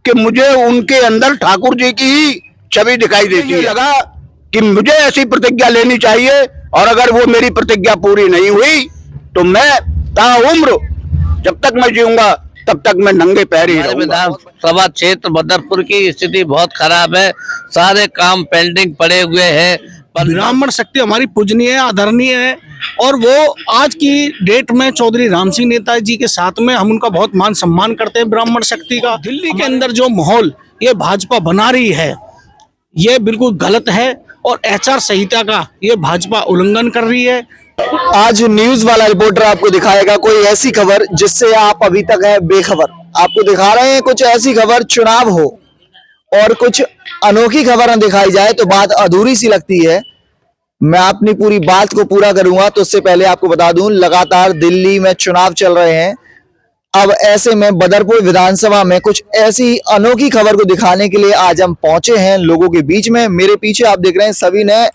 कि मुझे उनके अंदर ठाकुर जी की ही छवि दिखाई देती है। लगा कि मुझे ऐसी प्रतिज्ञा लेनी चाहिए और अगर वो मेरी प्रतिज्ञा पूरी नहीं हुई तो मैं ताउम्र जब तक मैं जीऊंगा तब तक मैं नंगे पैर ही रहूंगा। विधानसभा क्षेत्र बदरपुर की स्थिति बहुत खराब है, सारे काम पेंडिंग पड़े हुए हैं। ब्राह्मण शक्ति हमारी पूजनीय है, आदरणीय है और वो आज की डेट में चौधरी राम सिंह नेताजी के साथ में हम उनका बहुत मान सम्मान करते हैं। ब्राह्मण शक्ति का दिल्ली के अंदर जो माहौल ये भाजपा बना रही है ये बिल्कुल गलत है और आचार संहिता का ये भाजपा उल्लंघन कर रही है। आज न्यूज वाला रिपोर्टर आपको दिखाएगा कोई ऐसी खबर जिससे आप अभी तक है बेखबर। आपको दिखा रहे हैं कुछ ऐसी खबर, चुनाव हो और कुछ अनोखी खबर दिखाई जाए तो बात अधूरी सी लगती है। मैं अपनी पूरी बात को पूरा करूंगा तो उससे पहले आपको बता दूं लगातार दिल्ली में चुनाव चल रहे हैं। अब ऐसे में बदरपुर विधानसभा में कुछ ऐसी अनोखी खबर को दिखाने के लिए आज हम पहुंचे हैं लोगों के बीच में। मेरे पीछे आप देख रहे हैं सभी ने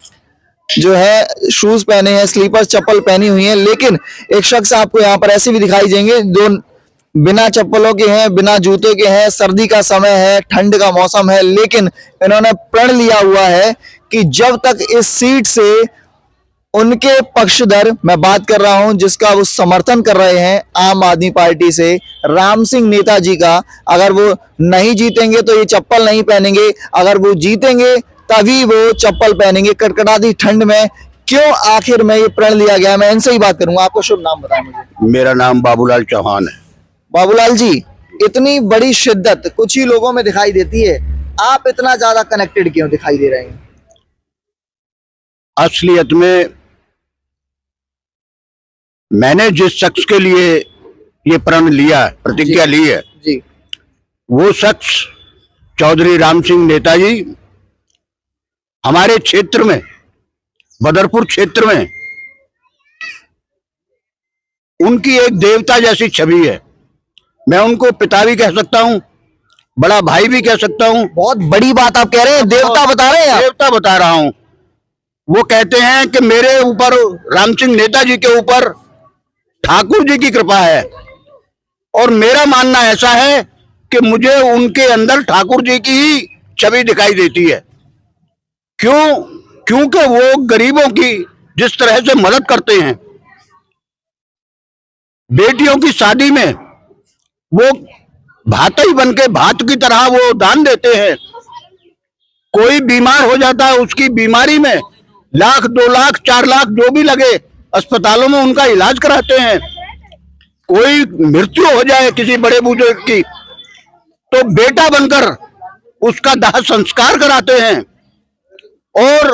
जो है शूज पहने हैं, स्लीपर चप्पल पहनी हुई है, लेकिन एक शख्स आपको यहाँ पर ऐसे भी दिखाई देंगे जो बिना चप्पलों के हैं, बिना जूतों के हैं। सर्दी का समय है, ठंड का मौसम है, लेकिन इन्होंने प्रण लिया हुआ है कि जब तक इस सीट से उनके पक्षधर, मैं बात कर रहा हूं जिसका वो समर्थन कर रहे हैं आम आदमी पार्टी से, राम सिंह नेताजी का, अगर वो नहीं जीतेंगे तो ये चप्पल नहीं पहनेंगे, अगर वो जीतेंगे तभी वो चप्पल पहनेंगे कड़कड़ाती ठंड में। क्यों आखिर में ये प्रण लिया गया, मैं इनसे ही बात करूंगा। आपको शुभ नाम बताएं मुझे। मेरा नाम बाबूलाल चौहान है। बाबूलाल जी, इतनी बड़ी शिद्दत कुछ ही लोगों में दिखाई देती है, आप इतना ज्यादा कनेक्टेड क्यों दिखाई दे रहे हैं? असलियत में मैंने जिस शख्स के लिए ये प्रण लिया, प्रतिज्ञा ली है जी, वो शख्स चौधरी राम सिंह नेताजी हमारे क्षेत्र में, बदरपुर क्षेत्र में उनकी एक देवता जैसी छवि है। मैं उनको पिता भी कह सकता हूँ, बड़ा भाई भी कह सकता हूँ। बहुत बड़ी बात आप कह रहे हैं, देवता बता रहे हैं आप? देवता बता रहा हूँ। वो कहते हैं कि मेरे ऊपर, राम सिंह नेताजी के ऊपर ठाकुर जी की कृपा है और मेरा मानना ऐसा है कि मुझे उनके अंदर ठाकुर जी की ही छवि दिखाई देती है। क्यों? क्योंकि वो गरीबों की जिस तरह से मदद करते हैं, बेटियों की शादी में वो भातई बन के भात की तरह वो दान देते हैं। कोई बीमार हो जाता है, उसकी बीमारी में 1 लाख 2 लाख 4 लाख जो भी लगे अस्पतालों में उनका इलाज कराते हैं। कोई मृत्यु हो जाए किसी बड़े बुजुर्ग की तो बेटा बनकर उसका दाह संस्कार कराते हैं और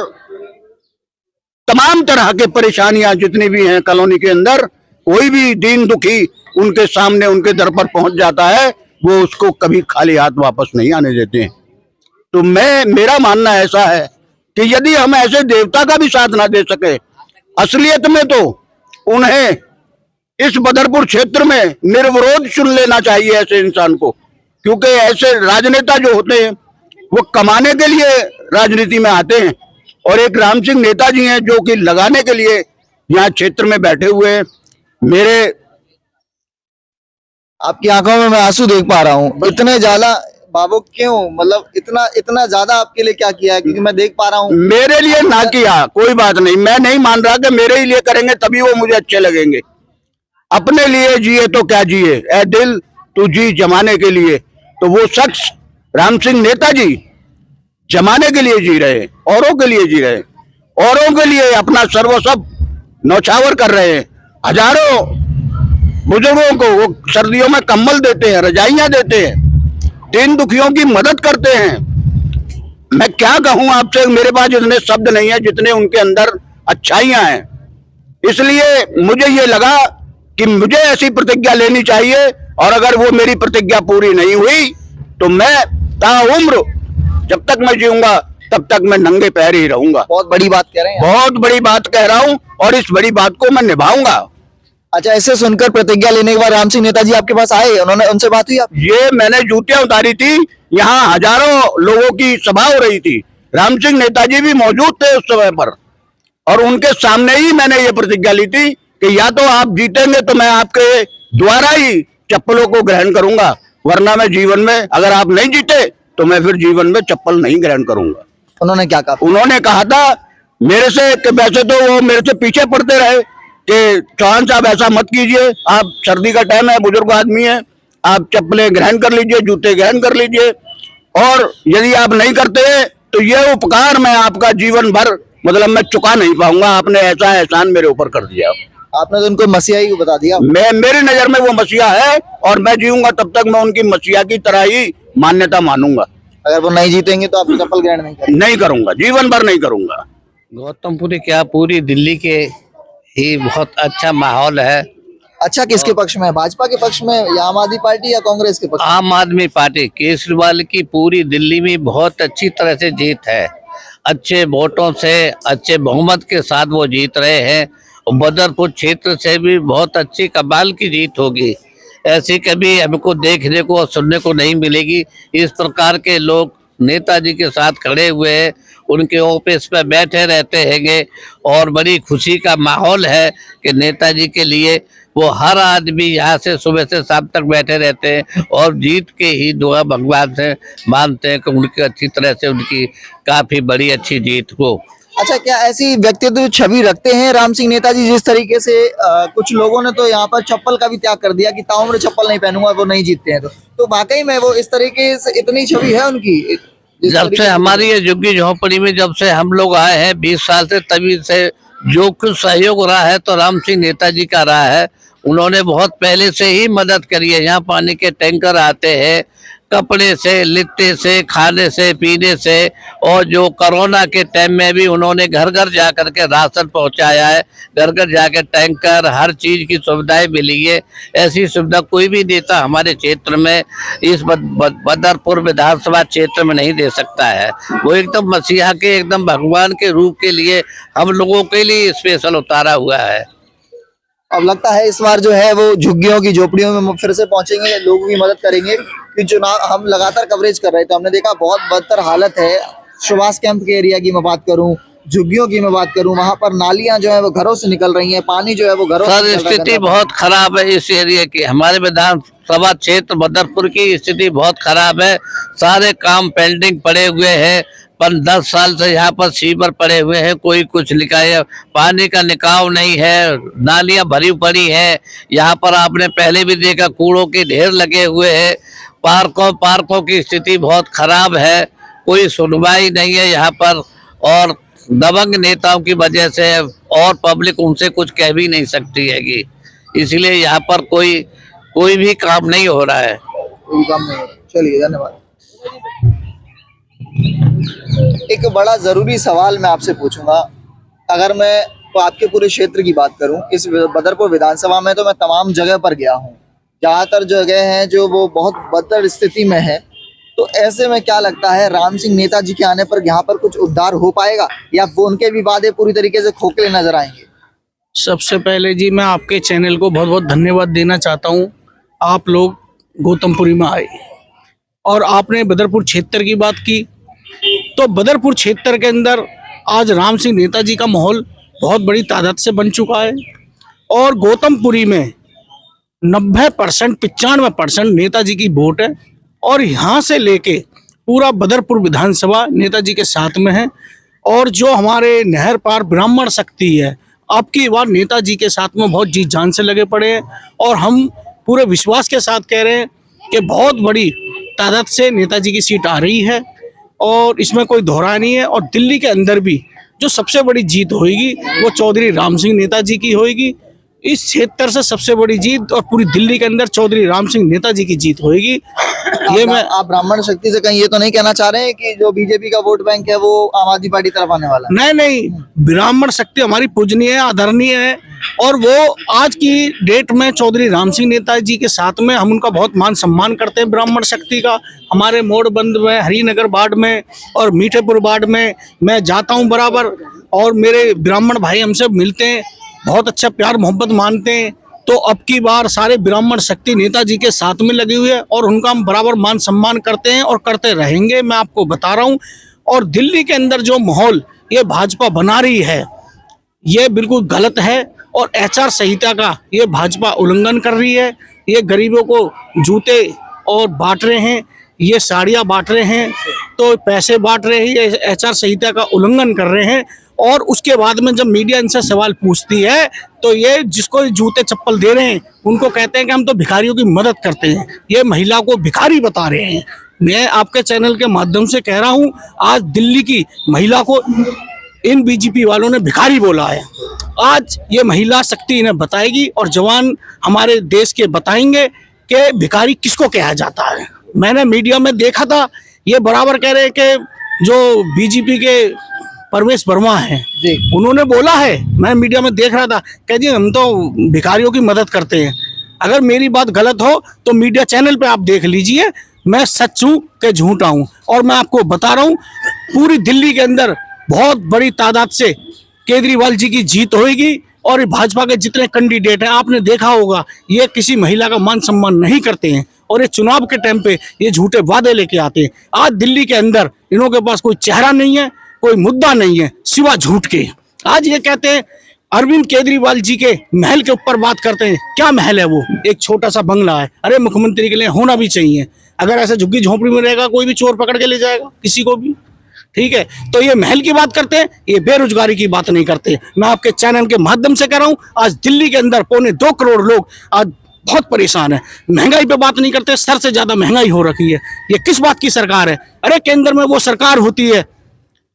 तमाम तरह के परेशानियां जितनी भी हैं कॉलोनी के अंदर, कोई भी दीन दुखी उनके सामने, उनके दर पर पहुंच जाता है, वो उसको कभी खाली हाथ वापस नहीं आने देते हैं। तो मेरा मानना ऐसा है कि यदि हम ऐसे देवता का भी साथ ना दे सके, असलियत में तो उन्हें इस बदरपुर क्षेत्र में निर्विरोध चुन लेना चाहिए ऐसे इंसान को। क्योंकि ऐसे राजनेता जो होते हैं वो कमाने के लिए राजनीति में आते हैं और एक राम सिंह नेताजी हैं जो कि लगाने के लिए यहाँ क्षेत्र में बैठे हुए हैं। मेरे आपकी आंखों में मैं आंसू देख पा रहा हूँ। इतने ज्यादा बाबू क्यों, मतलब इतना ज्यादा आपके लिए क्या किया है? क्योंकि मैं देख पा रहा हूँ मेरे लिए ना किया कोई बात नहीं, मैं नहीं मान रहा कि मेरे ही लिए करेंगे तभी वो मुझे अच्छे लगेंगे। अपने लिए जिए तो क्या जिए, ए दिल तू जी जमाने के लिए। तो वो शख्स राम सिंह नेताजी जमाने के लिए जी रहे, औरों के लिए जी रहे, औरों के लिए अपना सर्वस्व न्यौछावर कर रहे हैं। हजारों बुजुर्गों को वो सर्दियों में कंबल देते हैं, रजाइयां देते हैं, दीन दुखियों की मदद करते हैं। मैं क्या कहूं आपसे, मेरे पास इतने शब्द नहीं है जितने उनके अंदर अच्छाइयां हैं। इसलिए मुझे ये लगा कि मुझे ऐसी प्रतिज्ञा लेनी चाहिए और अगर वो मेरी प्रतिज्ञा पूरी नहीं हुई तो मैं ताउम्र जब तक मैं जीऊंगा तब तक मैं नंगे पैर ही रहूंगा। बहुत बड़ी बात कह रहे हैं, बहुत बड़ी बात कह रहा हूं और इस बड़ी बात को मैं निभाऊंगा। अच्छा, ऐसे सुनकर प्रतिज्ञा लेने के बाद राम सिंह नेताजी आपके पास आए, उन्होंने उनसे बात हुई आप? ये मैंने जूतियां उतारी थी, यहाँ हजारों लोगों की सभा हो रही थी, राम सिंह नेताजी भी मौजूद थे उस समय पर और उनके सामने ही मैंने ये प्रतिज्ञा ली थी कि या तो आप जीतेंगे तो मैं आपके द्वारा ही चप्पलों को ग्रहण करूंगा, वरना मैं जीवन में, अगर आप नहीं जीते तो मैं फिर जीवन में चप्पल नहीं ग्रहण करूंगा। उन्होंने क्या कहा? उन्होंने कहा था मेरे से कि वैसे तो वो मेरे से पीछे पड़ते रहे कि चौहान साहब ऐसा मत कीजिए, आप सर्दी का टाइम है, बुजुर्ग आदमी है, आप चप्पलें ग्रहण कर लीजिए, जूते ग्रहण कर लीजिए, और यदि आप नहीं करते तो ये उपकार मैं आपका जीवन भर मतलब मैं चुका नहीं पाऊंगा। आपने ऐसा एहसान मेरे ऊपर कर दिया। आपने तो उनको मसीहा ही बता दिया। मेरी नजर में वो मसीहा है और मैं जीऊंगा तब तक मैं उनकी मसीहा की तरह ही मान्यता मानूंगा। अगर वो नहीं जीतेंगे तो आप चप्पल ग्रहण नहीं करेंगे? नहीं करूंगा, जीवन भर नहीं करूंगा। गौतमपुरी क्या पूरी दिल्ली के ही बहुत अच्छा माहौल है। अच्छा, किसके पक्ष में है? भाजपा के पक्ष में या आम आदमी पार्टी या कांग्रेस के पक्ष में? आम आदमी पार्टी केजरीवाल की पूरी दिल्ली में बहुत अच्छी तरह से जीत है, अच्छे वोटों से, अच्छे बहुमत के साथ वो जीत रहे हैं। और बदरपुर क्षेत्र से भी बहुत अच्छी कमाल की जीत होगी, ऐसी कभी हमको देखने को और सुनने को नहीं मिलेगी। इस प्रकार के लोग नेताजी के साथ खड़े हुए हैं, उनके ऑफिस पे बैठे रहते हैंगे और बड़ी खुशी का माहौल है कि नेताजी के लिए वो हर आदमी यहाँ से सुबह से शाम तक बैठे रहते हैं और जीत के ही दुआ भगवान से मानते हैं कि उनकी अच्छी तरह से उनकी काफी बड़ी अच्छी जीत हो। अच्छा, क्या ऐसी व्यक्तित्व छवि रखते हैं राम सिंह नेताजी जिस तरीके से कुछ लोगों ने तो यहाँ पर चप्पल का भी त्याग कर दिया कि ताउम्र चप्पल नहीं पहनूंगा, वो नहीं जीतते हैं तो वाकई में वो इस तरीके से इतनी छवि है उनकी? जब से हमारी ये झुग्गी झोंपड़ी में जब से हम लोग आए हैं 20 साल से, तभी से जो कुछ सहयोग रहा है तो राम सिंह नेताजी का रहा है। उन्होंने बहुत पहले से ही मदद करी है। यहाँ पानी के टैंकर आते हैं, कपड़े से, लिट्टे से, खाने से, पीने से, और जो कोरोना के टाइम में भी उन्होंने घर घर जा कर के राशन पहुंचाया है, घर घर जाकर टैंकर, हर चीज की सुविधाएं मिली है। ऐसी सुविधा कोई भी नेता हमारे क्षेत्र में, इस बदरपुर विधानसभा क्षेत्र में नहीं दे सकता है। वो एकदम मसीहा के, एकदम भगवान के रूप के लिए हम लोगों के लिए स्पेशल उतारा हुआ है। अब लगता है इस बार जो है वो झुग्गियों की झोपड़ियों में फिर से पहुंचेंगे, लोग भी मदद करेंगे कि चुनाव हम लगातार कवरेज कर रहे थे, हमने देखा बहुत बदतर हालत है। सुभाष कैंप के एरिया की मैं बात करूं, झुग्गियों की मैं बात करूं, वहां पर नालियां जो है वो घरों से निकल रही हैं, पानी जो है वो घरों से निकल रहा है। स्थिति बहुत खराब है इस एरिया की। हमारे विधानसभा क्षेत्र बदरपुर की स्थिति बहुत खराब है। सारे काम पेंडिंग पड़े हुए हैं। 10 साल से यहाँ पर सीवर पड़े हुए हैं, कोई कुछ निकाय पानी का निकाव नहीं है, नालियां भरी पड़ी हैं। यहाँ पर आपने पहले भी देखा कूड़ों के ढेर लगे हुए हैं। पार्कों की स्थिति बहुत खराब है, कोई सुनवाई नहीं है यहाँ पर, और दबंग नेताओं की वजह से और पब्लिक उनसे कुछ कह भी नहीं सकती है कि इसलिए यहाँ पर कोई भी काम नहीं हो रहा है। कोई काम नहीं हो रहा। चलिए, धन्यवाद। एक बड़ा जरूरी सवाल मैं आपसे पूछूंगा। अगर मैं तो आपके पूरे क्षेत्र की बात करूं, इस बदरपुर विधानसभा में तो मैं तमाम जगह पर गया हूं, ज्यादातर जगह हैं जो वो बहुत बदतर स्थिति में है। तो ऐसे में क्या लगता है राम सिंह नेताजी के आने पर यहाँ पर कुछ उद्धार हो पाएगा या वो उनके भी वादे पूरी तरीके से खोखले नजर आएंगे? सबसे पहले जी मैं आपके चैनल को बहुत बहुत धन्यवाद देना चाहता हूँ। आप लोग गौतमपुरी में आए और आपने बदरपुर क्षेत्र की बात की, तो बदरपुर क्षेत्र के अंदर आज राम सिंह नेताजी का माहौल बहुत बड़ी तादाद से बन चुका है और गौतमपुरी में 90% 95% नेताजी की वोट है और यहाँ से लेके पूरा बदरपुर विधानसभा नेताजी के साथ में है। और जो हमारे नहर पार ब्राह्मण शक्ति है, आपकी बार नेताजी के साथ में बहुत जी जान से लगे पड़े हैं और हम पूरे विश्वास के साथ कह रहे हैं कि बहुत बड़ी तादाद से नेताजी की सीट आ रही है और इसमें कोई दोहरा नहीं है। और दिल्ली के अंदर भी जो सबसे बड़ी जीत होगी वो चौधरी राम सिंह नेताजी की होगी। इस क्षेत्र से सबसे बड़ी जीत और पूरी दिल्ली के अंदर चौधरी राम सिंह नेताजी की जीत होगी। ये मैं आप ब्राह्मण शक्ति से कहीं ये तो नहीं कहना चाह रहे हैं कि जो बीजेपी का वोट बैंक है वो आम आदमी पार्टी तरफ आने वाला है? नहीं, ब्राह्मण शक्ति हमारी पूजनीय है, आदरणीय है और वो आज की डेट में चौधरी राम सिंह नेताजी के साथ में हम उनका बहुत मान सम्मान करते हैं। ब्राह्मण शक्ति का हमारे मोड़बंद में, हरिनगर वार्ड में और मीठेपुर वार्ड में मैं जाता हूँ बराबर और मेरे ब्राह्मण भाई हमसे मिलते हैं, बहुत अच्छा प्यार मोहब्बत मानते हैं। तो अब की बार सारे ब्राह्मण शक्ति नेताजी के साथ में लगी हुई है और उनका हम बराबर मान सम्मान करते हैं और करते रहेंगे, मैं आपको बता रहा हूँ। और दिल्ली के अंदर जो माहौल ये भाजपा बना रही है ये बिल्कुल गलत है और आचार संहिता का ये भाजपा उल्लंघन कर रही है। ये गरीबों को जूते और बांट रहे हैं, ये साड़ियाँ बांट रहे हैं, तो पैसे बांट रहे हैं, ये आचार संहिता का उल्लंघन कर रहे हैं। और उसके बाद में जब मीडिया इनसे सवाल पूछती है तो ये जिसको जूते चप्पल दे रहे हैं उनको कहते हैं कि हम तो भिखारियों की मदद करते हैं। ये महिला को भिखारी बता रहे हैं। मैं आपके चैनल के माध्यम से कह रहा हूँ, आज दिल्ली की महिला को इन बीजेपी वालों ने भिखारी बोला है। आज ये महिला शक्ति इन्हें बताएगी और जवान हमारे देश के बताएंगे कि भिखारी किसको कहा जाता है। मैंने मीडिया में देखा था, ये बराबर कह रहे हैं कि जो बीजेपी के परवेश वर्मा हैं जी। उन्होंने बोला है, मैं मीडिया में देख रहा था, कह जी हम तो भिखारियों की मदद करते हैं। अगर मेरी बात गलत हो तो मीडिया चैनल पे आप देख लीजिए, मैं सच हूँ कि झूठा हूँ। और मैं आपको बता रहा हूँ, पूरी दिल्ली के अंदर बहुत बड़ी तादाद से केजरीवाल जी की जीत होगी। और भाजपा के जितने कैंडिडेट हैं, आपने देखा होगा, ये किसी महिला का मान सम्मान नहीं करते हैं और ये चुनाव के टाइम पे ये झूठे वादे लेके आते हैं। आज दिल्ली के अंदर इन्हों के पास कोई चेहरा नहीं है, कोई मुद्दा नहीं है सिवा झूठ के। आज ये कहते हैं अरविंद केजरीवाल जी के महल के ऊपर बात करते हैं। क्या महल है वो? एक छोटा सा बंगला है। अरे मुख्यमंत्री के लिए होना भी चाहिए। अगर ऐसे झुग्गी झोंपड़ी में रहेगा कोई भी चोर पकड़ के ले जाएगा किसी को भी, ठीक है। तो ये महल की बात करते हैं, ये बेरोजगारी की बात नहीं करते। मैं आपके चैनल के माध्यम से कह रहा हूँ, आज दिल्ली के अंदर 2.25 करोड़ लोग आज बहुत परेशान है। महंगाई पे बात नहीं करते, सर से ज्यादा महंगाई हो रखी है। ये किस बात की सरकार है? अरे केंद्र में वो सरकार होती है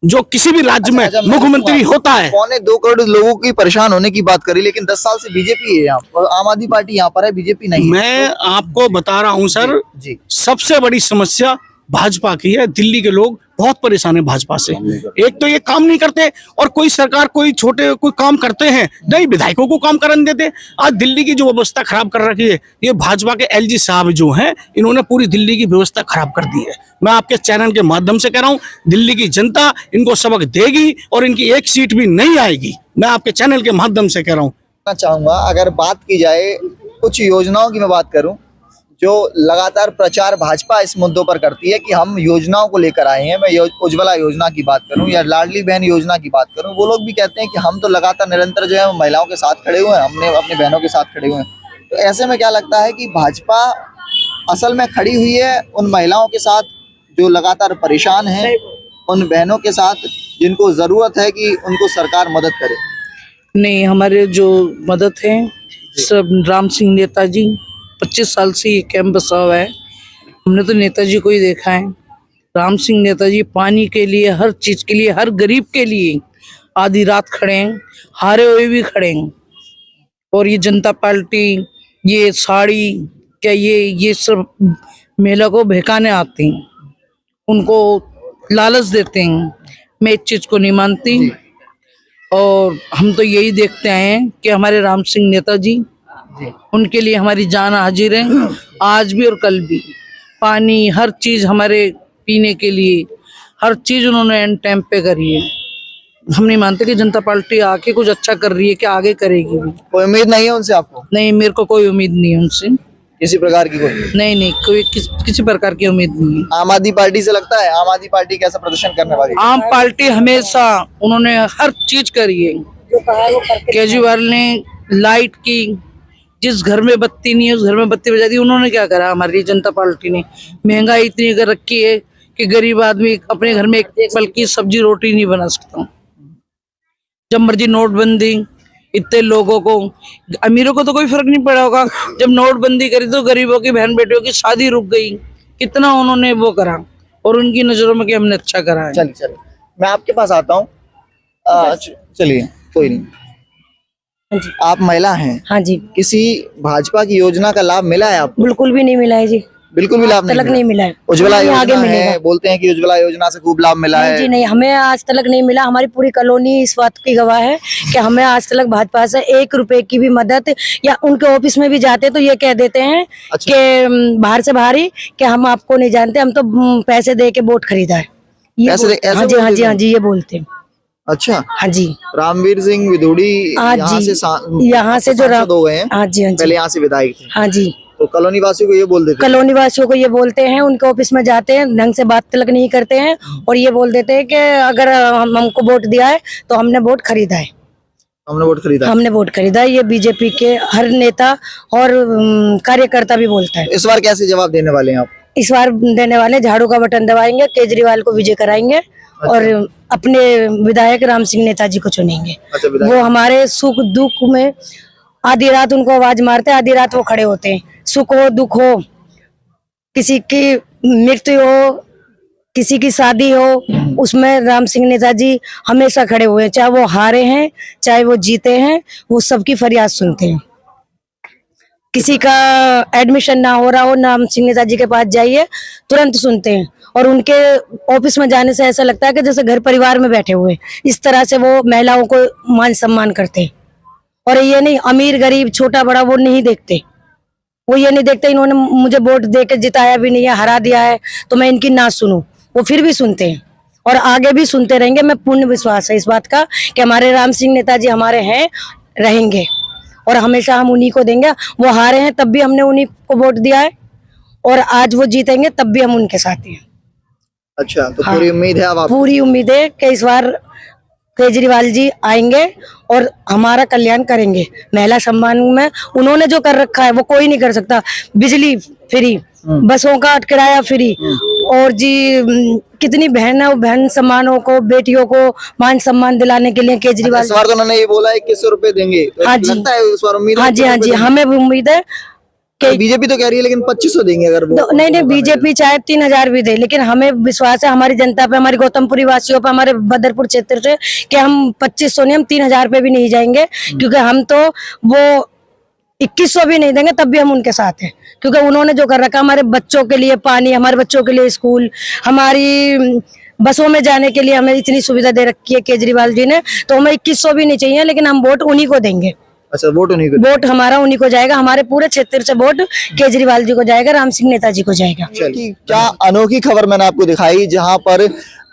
जो किसी भी राज्य में मुख्यमंत्री होता है। 2.25 करोड़ लोगों की परेशान होने की बात करी, लेकिन 10 साल से बीजेपी है यहाँ पर, आम आदमी पार्टी यहाँ पर है, बीजेपी नहीं है। मैं आपको बता रहा हूँ सर, जी। सबसे बड़ी समस्या भाजपा की है। दिल्ली के लोग बहुत परेशान है भाजपा से। एक तो ये काम नहीं करते, और कोई सरकार कोई छोटे कोई काम करते हैं नहीं, विधायकों को काम करने देते। आज दिल्ली की जो व्यवस्था खराब कर रखी है, ये भाजपा के एलजी साहब जो हैं, इन्होंने पूरी दिल्ली की व्यवस्था खराब कर दी है। मैं आपके चैनल के माध्यम से कह रहा हूँ, दिल्ली की जनता इनको सबक देगी और इनकी एक सीट भी नहीं आएगी। मैं आपके चैनल के माध्यम से कह रहा हूँ। चाहूंगा, अगर बात की जाए कुछ योजनाओं की, मैं बात करूं जो लगातार प्रचार भाजपा इस मुद्दों पर करती है कि हम योजनाओं को लेकर आए हैं। मैं उज्ज्वला योजना की बात करूं या लाडली बहन योजना की बात करूं, वो लोग भी कहते हैं कि हम तो लगातार निरंतर जो है महिलाओं के साथ खड़े हुए हैं, हमने अपनी बहनों के साथ खड़े हुए हैं। तो ऐसे में क्या लगता है कि भाजपा असल में खड़ी हुई है उन महिलाओं के साथ जो लगातार परेशान हैं, उन बहनों के साथ जिनको जरूरत है कि उनको सरकार मदद करे? नहीं, हमारे जो मदद है सब राम सिंह नेताजी 25 साल से ये कैंप बसा हुआ है। हमने तो नेताजी को ही देखा है। राम सिंह नेताजी पानी के लिए, हर चीज के लिए, हर गरीब के लिए आधी रात खड़े हैं, हारे हुए भी खड़े हैं। और ये जनता पार्टी, ये साड़ी क्या, ये सब महिला को बहकाने आते हैं, उनको लालच देते हैं। मैं इस चीज को नहीं मानती। और हम तो यही देखते आए हैं कि हमारे राम सिंह नेताजी, उनके लिए हमारी जान हाजिर है, आज भी और कल भी। पानी, हर चीज हमारे पीने के लिए, हर चीज उन्होंने एंड टाइम पे करी है। हम नहीं मानते कि जनता पार्टी आके कुछ अच्छा कर रही है कि आगे करेगी भी। कोई उम्मीद नहीं है उनसे आपको? नहीं, मेरे को कोई उम्मीद नहीं है उनसे, किसी प्रकार की कोई? नहीं, कोई किसी प्रकार की उम्मीद नहीं है। आम आदमी पार्टी से लगता है आम आदमी पार्टी कैसा प्रदर्शन करने वाली? आम पार्टी हमेशा उन्होंने हर चीज करी है। केजरीवाल ने लाइट की, जिस घर में बत्ती नहीं है उस घर में बत्ती बजा दी। उन्होंने क्या करा? हमारी जनता पार्टी ने महंगाई इतनी कर रखी है कि गरीब आदमी अपने घर में एक पल की सब्जी रोटी नहीं बना सकता। जब मर्जी नोटबंदी, इतने लोगों को, अमीरों को तो कोई फर्क नहीं पड़ा होगा। जब नोटबंदी करी तो गरीबों की बहन बेटियों की शादी रुक गई। कितना उन्होंने वो करा और उनकी नजरों में कि हमने अच्छा करा है। चलिए मैं आपके पास आता हूँ। चलिए, कोई नहीं। आप महिला हैं? हाँ जी। किसी भाजपा की योजना का लाभ मिला है आपको? बिल्कुल भी नहीं मिला है जी, बिल्कुल भी लाभ तलक नहीं मिला है। उज्ज्वला नहीं, आगे योजना मिलेगा। है, बोलते हैं कि उज्ज्वला योजना से खूब लाभ मिला नहीं है। जी नहीं, हमें आज तक नहीं मिला। हमारी पूरी कॉलोनी इस बात की गवाह है कि हमें आज तक भाजपा से 1 रुपए की भी मदद, या उनके ऑफिस में भी जाते तो ये कह देते हैं अच्छा। कि बाहर से बाहर ही कि हम आपको नहीं जानते, हम तो पैसे दे के वोट खरीदा है। ऐसे हाँ जी, हाँ जी, हाँ जी, ये बोलते हैं। अच्छा, हाँ जी। रामवीर सिंह विधुड़ी हाँ यहाँ जी, से यहाँ से जो सांसद हो गए हैं। हाँ जी, हाँ पहले जी, यहाँ से विधायक थे, हाँ जी। तो कॉलोनी वासियों को ये बोल देते कॉलोनी वासियों को ये बोलते हैं, उनके ऑफिस में जाते हैं, ढंग से बात तलक नहीं करते हैं और ये बोल देते हैं कि अगर हमको वोट दिया है तो हमने वोट खरीदा है। हमने वोट खरीदा। हमने वोट खरीदा। ये बीजेपी के हर नेता और कार्यकर्ता भी बोलता है। इस बार कैसे जवाब देने वाले हैं आप? इस बार देने वाले झाड़ू का बटन दबाएंगे, केजरीवाल को विजय कराएंगे और अपने विधायक राम सिंह नेताजी को चुनेंगे। अच्छा, विधायक। वो हमारे सुख दुख में आधी रात उनको आवाज मारते हैं, आधी रात वो खड़े होते हैं। सुख हो दुख हो, किसी की मृत्यु हो, किसी की शादी हो, उसमें राम सिंह नेताजी हमेशा खड़े हुए हैं। चाहे वो हारे हैं चाहे वो जीते हैं, वो सबकी फरियाद सुनते हैं। किसी का एडमिशन ना हो रहा हो, राम सिंह नेताजी के पास जाइए, तुरंत सुनते हैं। और उनके ऑफिस में जाने से ऐसा लगता है कि जैसे घर परिवार में बैठे हुए। इस तरह से वो महिलाओं को मान सम्मान करते हैं। और ये नहीं अमीर गरीब छोटा बड़ा वो नहीं देखते। वो ये नहीं देखते इन्होंने मुझे वोट दे के जिताया भी नहीं है, हरा दिया है, तो मैं इनकी ना सुनूं। वो फिर भी सुनते हैं और आगे भी सुनते रहेंगे। मैं पूर्ण विश्वास है इस बात का कि हमारे राम सिंह नेताजी हमारे हैं, रहेंगे और हमेशा हम उन्हीं को देंगे। वो हारे हैं तब भी हमने उन्हीं को वोट दिया है और आज वो जीतेंगे तब भी हम उनके साथ हैं। अच्छा, तो पूरी उम्मीद है अब आप? पूरी उम्मीद है कि इस बार केजरीवाल जी आएंगे और हमारा कल्याण करेंगे। महिला सम्मान में उन्होंने जो कर रखा है वो कोई नहीं कर सकता। बिजली फ्री, बसों का किराया फ्री, और जी कितनी बहन सम्मानों को, बेटियों को मान सम्मान दिलाने के लिए केजरीवाल। इस बार तो उन्होंने ये बोला 2100 रुपए देंगे, तो हाँ जी। लगता है इस बार उम्मीद है? हाँ जी, हाँ जी, हमें भी उम्मीद है कि बीजेपी तो कह रही है लेकिन 2500 देंगे अगर वो। नहीं, बीजेपी चाहे 3000 भी दे, लेकिन हमें विश्वास है हमारी जनता पे, हमारी गौतमपुरी वासियों पे, हमारे बदरपुर क्षेत्र से कि हम 2500 नहीं, हम 3000 पे भी नहीं जाएंगे। क्योंकि हम तो वो 2100 भी नहीं देंगे तब भी हम उनके साथ हैं। क्योंकि उन्होंने जो कर रखा हमारे बच्चों के लिए पानी, हमारे बच्चों के लिए स्कूल, हमारी बसों में जाने के लिए हमें इतनी सुविधा दे रखी है केजरीवाल जी ने। तो हमें 2100 भी नहीं चाहिए, लेकिन हम वोट उन्हीं को देंगे। अच्छा, वोट उन्हीं को? वोट हमारा उन्हीं को जाएगा। हमारे पूरे क्षेत्र से वोट केजरीवाल जी को जाएगा, राम सिंह नेताजी को जाएगा। कि क्या अनोखी खबर मैंने आपको दिखाई, जहां पर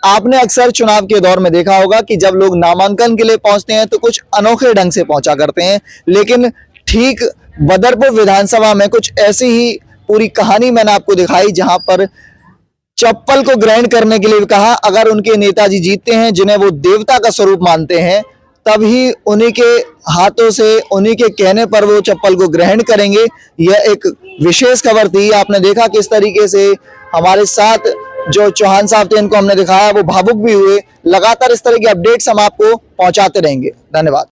आपने अक्सर चुनाव के दौर में देखा होगा कि जब लोग नामांकन के लिए पहुंचते हैं तो कुछ अनोखे ढंग से पहुंचा करते हैं, लेकिन ठीक बदरपुर विधानसभा में कुछ ऐसी ही पूरी कहानी मैंने आपको दिखाई, जहां पर चप्पल को ग्रहण करने के लिए कहा। अगर उनके नेताजी जीतते हैं, जिन्हें वो देवता का स्वरूप मानते हैं, तभी उन्हीं के हाथों से, उन्हीं के कहने पर वो चप्पल को ग्रहण करेंगे। यह एक विशेष खबर थी। आपने देखा किस तरीके से हमारे साथ जो चौहान साहब थे, इनको हमने दिखाया, वो भावुक भी हुए। लगातार इस तरह की अपडेट्स हम आपको पहुंचाते रहेंगे। धन्यवाद।